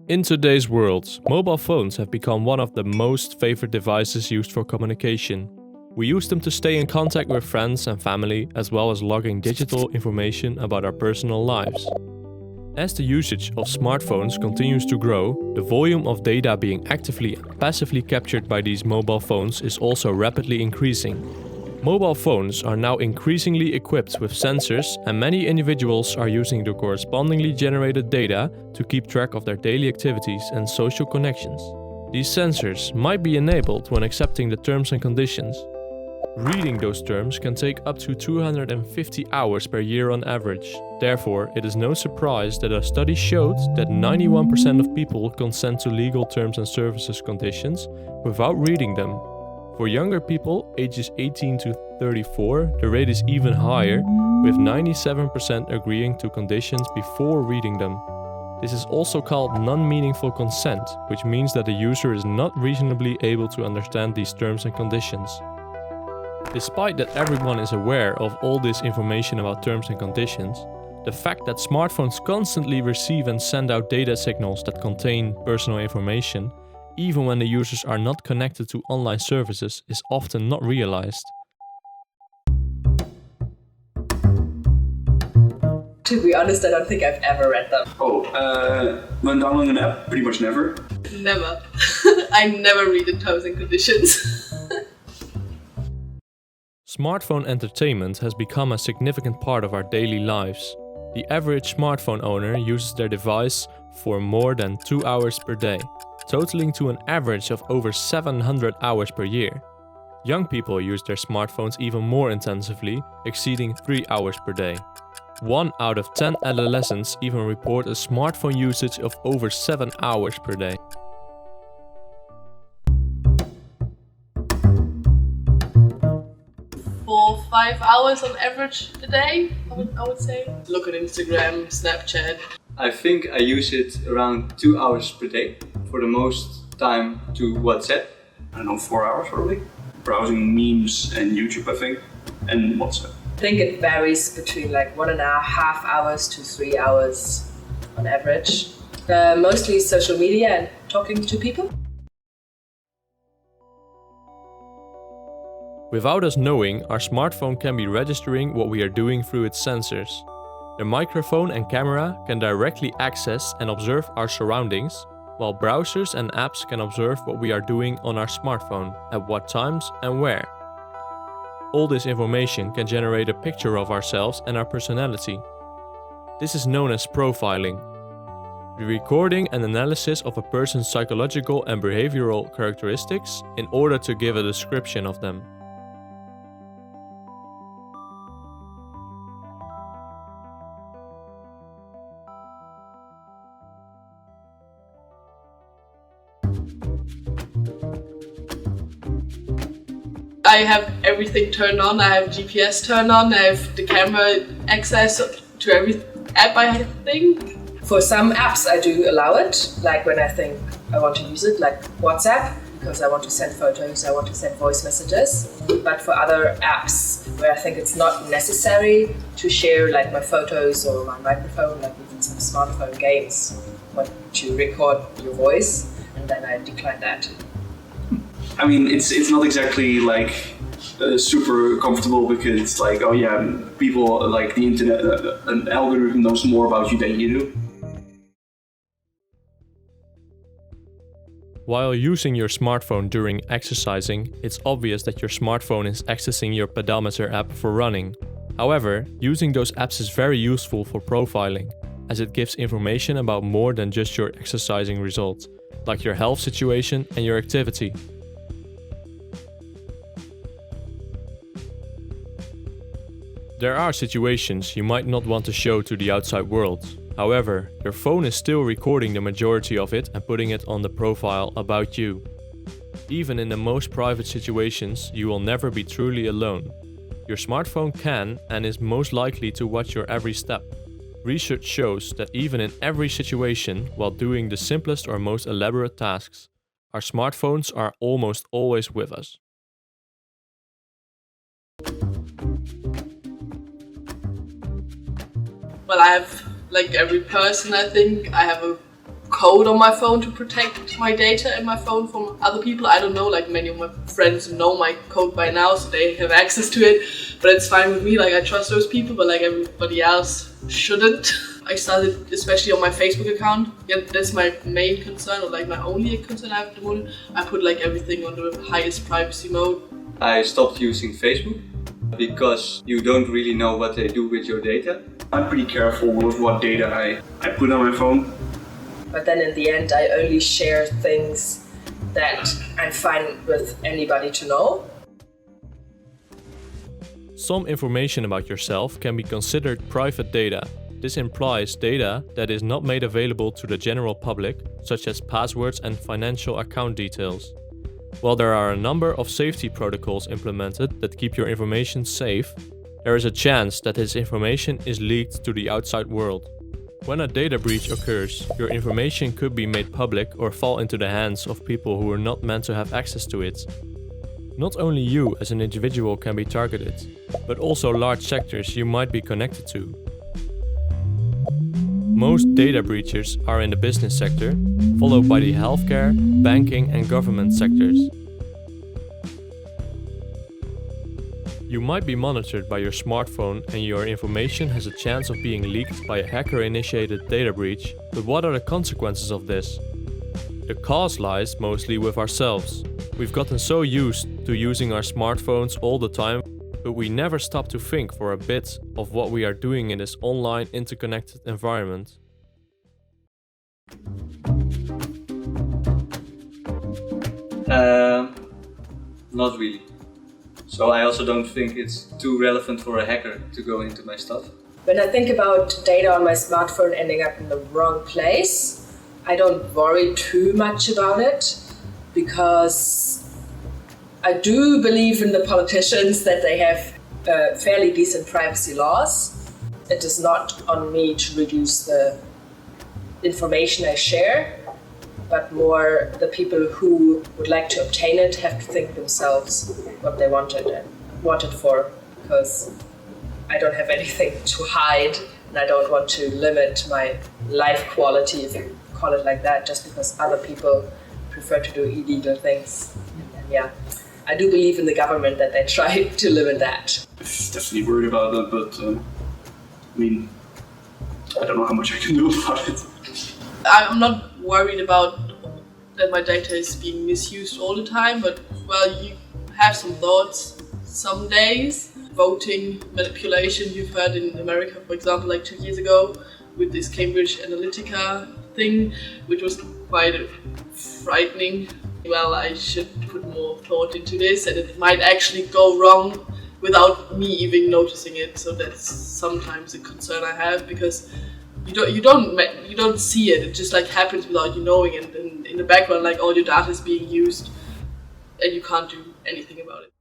In today's world, mobile phones have become one of the most favorite devices used for communication. We use them to stay in contact with friends and family, as well as logging digital information about our personal lives. As the usage of smartphones continues to grow, the volume of data being actively and passively captured by these mobile phones is also rapidly increasing. Mobile phones are now increasingly equipped with sensors, and many individuals are using the correspondingly generated data to keep track of their daily activities and social connections. These sensors might be enabled when accepting the terms and conditions. Reading those terms can take up to 250 hours per year on average. Therefore, it is no surprise that a study showed that 91% of people consent to legal terms and services conditions without reading them. For younger people, ages 18 to 34, the rate is even higher, with 97% agreeing to conditions before reading them. This is also called non-meaningful consent, which means that the user is not reasonably able to understand these terms and conditions. Despite that everyone is aware of all this information about terms and conditions, the fact that smartphones constantly receive and send out data signals that contain personal information, even when the users are not connected to online services, is often not realized. To be honest, I don't think I've ever read them. When downloading an app, pretty much never. Never. I never read the terms and conditions. Smartphone entertainment has become a significant part of our daily lives. The average smartphone owner uses their device for more than 2 hours per day, totaling to an average of over 700 hours per year. Young people use their smartphones even more intensively, exceeding 3 hours per day. 1 out of 10 adolescents even report a smartphone usage of over 7 hours per day. For 5 hours on average a day, I would say. Look at Instagram, Snapchat. I think I use it around 2 hours per day, for the most time to WhatsApp. I don't know, 4 hours probably. Browsing memes and YouTube, I think, and WhatsApp. I think it varies between like 1.5 hours to 3 hours on average. Mostly social media and talking to people. Without us knowing, our smartphone can be registering what we are doing through its sensors. The microphone and camera can directly access and observe our surroundings, while browsers and apps can observe what we are doing on our smartphone, at what times and where. All this information can generate a picture of ourselves and our personality. This is known as profiling, the recording and analysis of a person's psychological and behavioral characteristics in order to give a description of them. I have everything turned on. I have GPS turned on. I have the camera access to every app, I think. For some apps I do allow it, like when I think I want to use it, like WhatsApp, because I want to send photos, I want to send voice messages. But for other apps where I think it's not necessary to share like my photos or my microphone, like even some smartphone games, want to record your voice, and then I decline that. I mean, it's not exactly like super comfortable because it's like, oh yeah, people like the internet, an algorithm knows more about you than you do. While using your smartphone during exercising, it's obvious that your smartphone is accessing your pedometer app for running. However, using those apps is very useful for profiling, as it gives information about more than just your exercising results, like your health situation and your activity. There are situations you might not want to show to the outside world. However, your phone is still recording the majority of it and putting it on the profile about you. Even in the most private situations, you will never be truly alone. Your smartphone can and is most likely to watch your every step. Research shows that even in every situation, while doing the simplest or most elaborate tasks, our smartphones are almost always with us. Well, I have, like every person, I think, I have a code on my phone to protect my data and my phone from other people. I don't know, like many of my friends know my code by now, so they have access to it, but it's fine with me. Like I trust those people, but like everybody else shouldn't. I started, especially on my Facebook account, yeah, that's my main concern, or like my only concern I have at the moment. I put like everything on the highest privacy mode. I stopped using Facebook because you don't really know what they do with your data. I'm pretty careful with what data I put on my phone. But then in the end, I only share things that I'm fine with anybody to know. Some information about yourself can be considered private data. This implies data that is not made available to the general public, such as passwords and financial account details. While there are a number of safety protocols implemented that keep your information safe, there is a chance that this information is leaked to the outside world. When a data breach occurs, your information could be made public or fall into the hands of people who are not meant to have access to it. Not only you as an individual can be targeted, but also large sectors you might be connected to. Most data breaches are in the business sector, followed by the healthcare, banking and government sectors. You might be monitored by your smartphone and your information has a chance of being leaked by a hacker-initiated data breach, but what are the consequences of this? The cause lies mostly with ourselves. We've gotten so used to using our smartphones all the time, but we never stop to think for a bit of what we are doing in this online interconnected environment. Not really. So I also don't think it's too relevant for a hacker to go into my stuff. When I think about data on my smartphone ending up in the wrong place, I don't worry too much about it because I do believe in the politicians that they have fairly decent privacy laws. It is not on me to reduce the information I share, but more the people who would like to obtain it have to think themselves what they want it for, because I don't have anything to hide and I don't want to limit my life quality, if you call it like that, just because other people prefer to do illegal things. And yeah, I do believe in the government that they try to limit that. Definitely worried about that, but I mean, I don't know how much I can do about it. I'm not worried about that my data is being misused all the time, but well, you have some thoughts some days. Voting manipulation you've heard in America, for example, like 2 years ago with this Cambridge Analytica thing, which was quite frightening. Well, I should put more thought into this and it might actually go wrong without me even noticing it. So that's sometimes a concern I have, because you don't see it. It just like happens without you knowing it. And in the background, like all your data is being used, and you can't do anything about it.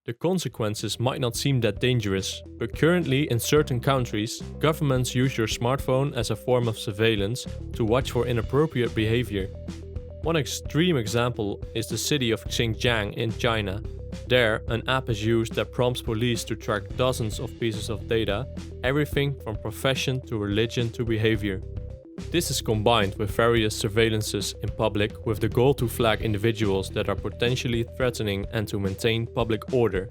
The consequences might not seem that dangerous, but currently in certain countries, governments use your smartphone as a form of surveillance to watch for inappropriate behavior. One extreme example is the city of Xinjiang in China. There, an app is used that prompts police to track dozens of pieces of data, everything from profession to religion to behavior. This is combined with various surveillances in public with the goal to flag individuals that are potentially threatening and to maintain public order.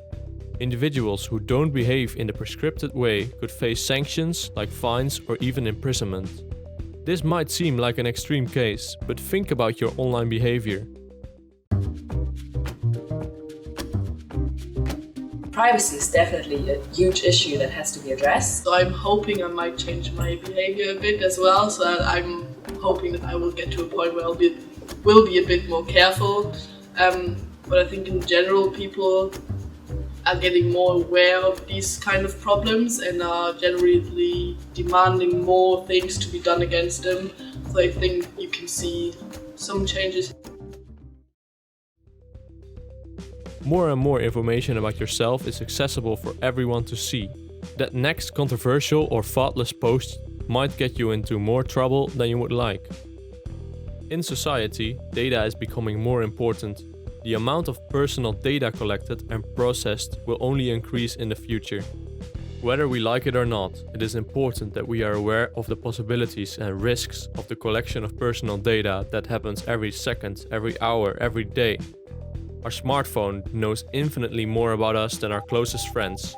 Individuals who don't behave in the prescribed way could face sanctions like fines or even imprisonment. This might seem like an extreme case, but think about your online behavior. Privacy is definitely a huge issue that has to be addressed. So I'm hoping I might change my behavior a bit as well. So I'm hoping that I will get to a point where will be a bit more careful. But I think in general people are getting more aware of these kind of problems and are generally demanding more things to be done against them. So I think you can see some changes. More and more information about yourself is accessible for everyone to see. That next controversial or thoughtless post might get you into more trouble than you would like. In society, data is becoming more important. The amount of personal data collected and processed will only increase in the future. Whether we like it or not, it is important that we are aware of the possibilities and risks of the collection of personal data that happens every second, every hour, every day. Our smartphone knows infinitely more about us than our closest friends.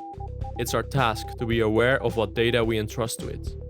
It's our task to be aware of what data we entrust to it.